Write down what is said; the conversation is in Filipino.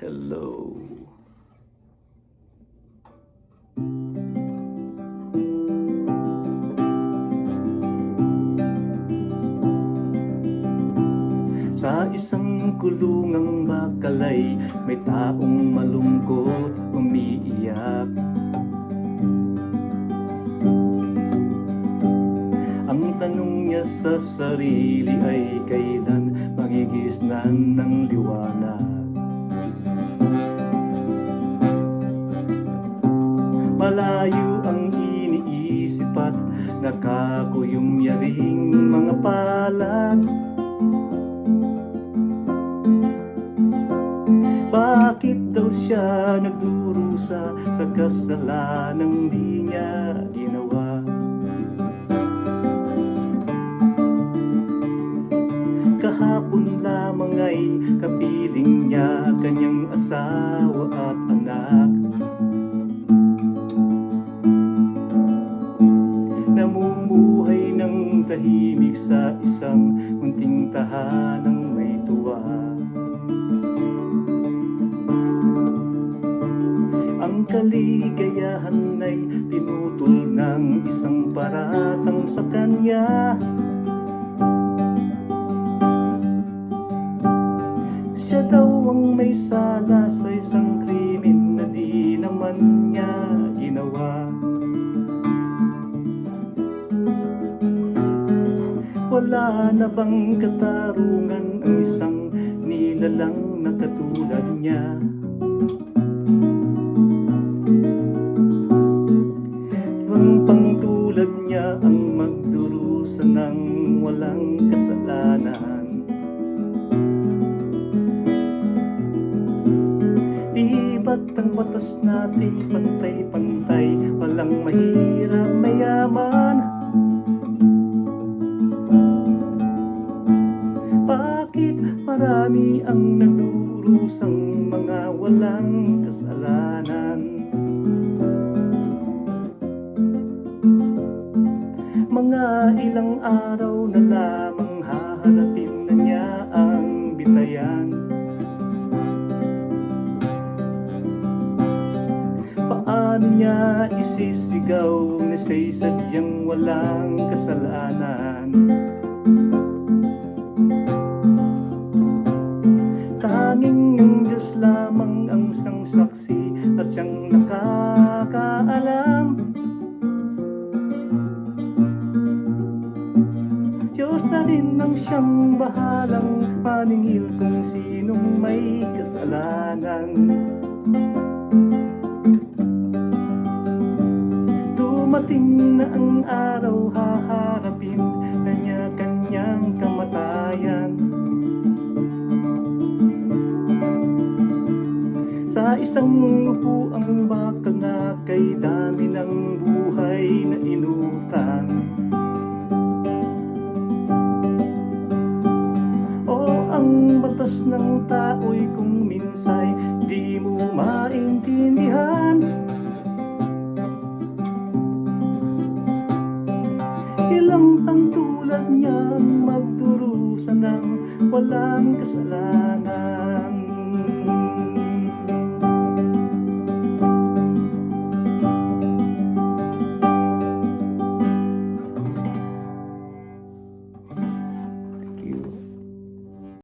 Hello. Sa isang kulungang bakalay, may taong malungkot umiiyak. Ang tanong niya sa sarili ay kailan magigisnan ng liwanag. Malayo ang iniisip at nakakuyumyaring mga palad. Bakit daw siya nagdurusa sa kasalanang di niya ginawa? Kahapon lamang ay kapiling niya kanyang asawa at anak. Namumuhay ng tahimik sa isang munting tahanang may tuwa. Ang kaligayahan ay tinutol ng isang paratang sa kanya. Siya daw ang may sala sa isang krimen na di naman niya ginawa. Wala na bang katarungan ang isang nilalang na katulad niya? Ibang pangtulad niya ang magdurusa ng walang kasalanan. Di ba't ang batas natin pantay-pantay, walang mahirap mayaman? Bakit marami ang nagdurusang mga walang kasalanan? Mga ilang araw na lamang haharapin na niya ang bitayan. Paano niya isisigaw na siya'y sadyang walang kasalanan? Tanging ang Diyos lamang ang isang saksi at siyang nakakaalam. Diyos na rin ang siyang bahalang maningil kung sinong may kasalanan. Dumating na ang araw, haharapin na niya kanyang kamatayan. Sa isang upuang bakal na kay dami ng buhay na inutang. O ang batas ng tao'y kung minsay di mo maintindihan. Ilang ang tulad niyang magdurusa ng walang kasalanan.